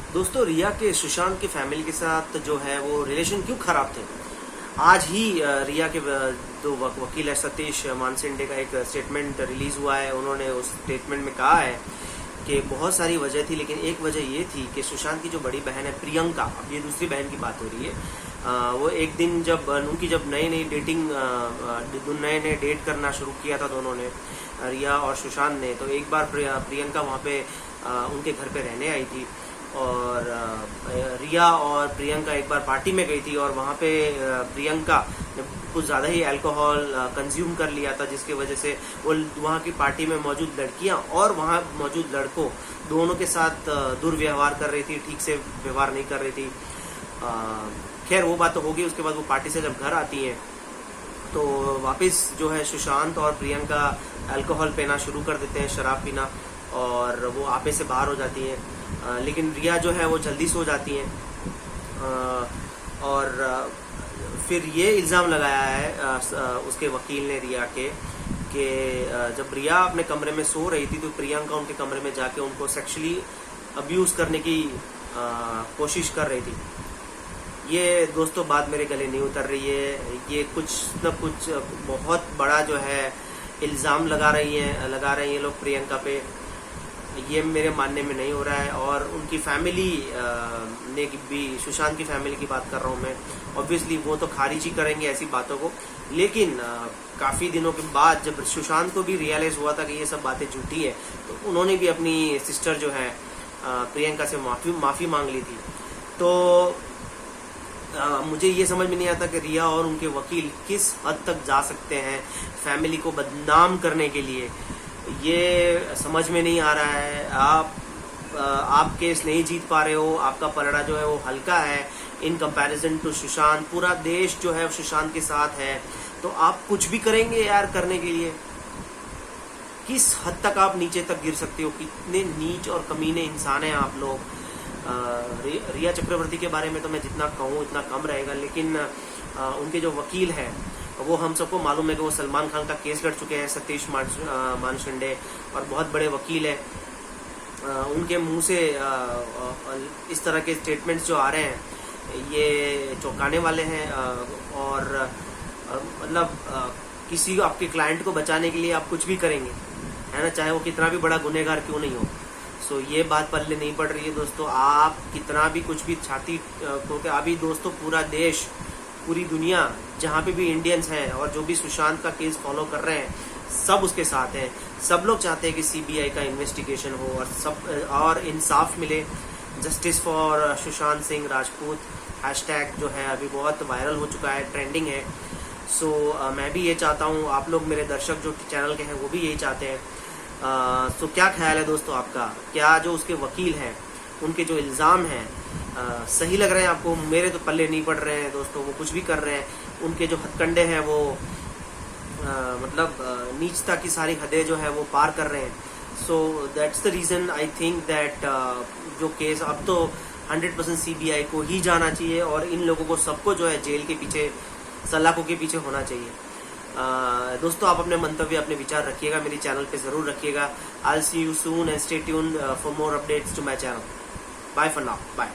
दोस्तों, रिया के सुशांत की फैमिली के साथ जो है वो रिलेशन क्यों खराब थे। आज ही रिया के जो वकील है सतीश मानसिंडे का एक स्टेटमेंट रिलीज हुआ है। उन्होंने उस स्टेटमेंट में कहा है कि बहुत सारी वजह थी, लेकिन एक वजह ये थी कि सुशांत की जो बड़ी बहन है प्रियंका, अब ये दूसरी बहन की बात हो रही है, वो एक दिन जब उनकी जब नई नए डेट करना शुरू किया था दोनों ने, रिया और सुशांत ने, तो एक बार प्रियंका वहाँ पे उनके घर पे रहने आई थी और रिया और प्रियंका एक बार पार्टी में गई थी और वहाँ पे प्रियंका ने कुछ ज़्यादा ही अल्कोहल कंज्यूम कर लिया था, जिसकी वजह से वो वहाँ की पार्टी में मौजूद लड़कियाँ और वहाँ मौजूद लड़कों दोनों के साथ दुर्व्यवहार कर रही थी, ठीक से व्यवहार नहीं कर रही थी। खैर वो बात तो होगी। उसके बाद वो पार्टी से जब घर आती हैं तो वापस जो है सुशांत और प्रियंका अल्कोहल पीना शुरू कर देते हैं, शराब पीना, और वो आपे से बाहर हो जाती हैं। लेकिन रिया जो है वो जल्दी सो जाती हैं। और फिर ये इल्ज़ाम लगाया है उसके वकील ने रिया के कि जब रिया अपने कमरे में सो रही थी तो प्रियंका उनके कमरे में जाके उनको सेक्सुअली अब्यूज़ करने की कोशिश कर रही थी। ये दोस्तों बात मेरे गले नहीं उतर रही है। ये कुछ न कुछ बहुत बड़ा जो है इल्ज़ाम लगा रही हैं लोग प्रियंका पे। ये मेरे मानने में नहीं हो रहा है। और उनकी फैमिली ने भी, सुशांत की फैमिली की बात कर रहा हूँ मैं, ऑब्वियसली वो तो खारिज ही करेंगे ऐसी बातों को। लेकिन काफ़ी दिनों के बाद जब सुशांत को भी रियलाइज़ हुआ था कि ये सब बातें झूठी है, तो उन्होंने भी अपनी सिस्टर जो है प्रियंका से माफ़ी मांग ली थी। तो मुझे ये समझ में नहीं आता कि रिया और उनके वकील किस हद तक जा सकते हैं फैमिली को बदनाम करने के लिए। ये समझ में नहीं आ रहा है। आप केस नहीं जीत पा रहे हो, आपका पलड़ा जो है वो हल्का है इन कंपैरिजन टू सुशांत। पूरा देश जो है सुशांत के साथ है, तो आप कुछ भी करेंगे यार करने के लिए। किस हद तक आप नीचे तक गिर सकते हो, कितने नीच और कमीने इंसान हैं आप लोग। रिया चक्रवर्ती के बारे में तो मैं जितना कहूँ इतना कम रहेगा, लेकिन उनके जो वकील हैं वो हम सबको मालूम है कि वो सलमान खान का केस लड़ चुके हैं, सतीश मानसिंडे, और बहुत बड़े वकील हैं। उनके मुंह से इस तरह के स्टेटमेंट्स जो आ रहे हैं ये चौंकाने वाले हैं। और मतलब किसी आपके क्लाइंट को बचाने के लिए आप कुछ भी करेंगे, है ना, चाहे वो कितना भी बड़ा गुनहगार क्यों नहीं हो। सो ये बात पल्ले नहीं पड़ रही है दोस्तों। आप कितना भी कुछ भी छाती क्योंकि अभी दोस्तों पूरा देश, पूरी दुनिया, जहाँ पे भी इंडियंस हैं और जो भी सुशांत का केस फॉलो कर रहे हैं, सब उसके साथ हैं। सब लोग चाहते हैं कि सीबीआई का इन्वेस्टिगेशन हो और इंसाफ मिले। Justice for Sushant Singh Rajput hashtag जो है अभी बहुत वायरल हो चुका है, ट्रेंडिंग है। सो मैं भी ये चाहता हूँ, आप लोग मेरे दर्शक जो चैनल के हैं वो भी यही चाहते हैं। तो क्या ख्याल है दोस्तों आपका? क्या जो उसके वकील हैं उनके जो इल्ज़ाम हैं सही लग रहे हैं आपको? मेरे तो पल्ले नहीं पड़ रहे हैं दोस्तों। वो कुछ भी कर रहे हैं, उनके जो हथकंडे हैं वो मतलब नीचता की सारी हदें जो है वो पार कर रहे हैं। So that's the reason I think that जो केस अब तो 100% सीबीआई को ही जाना चाहिए और इन लोगों को सबको जो है जेल के पीछे, सलाखों के पीछे होना चाहिए। दोस्तों आप अपने मंतव्य, अपने विचार रखिएगा, मेरे चैनल पे ज़रूर रखिएगा। I will see you soon and stay tuned for more updates to my channel. Bye for now, bye.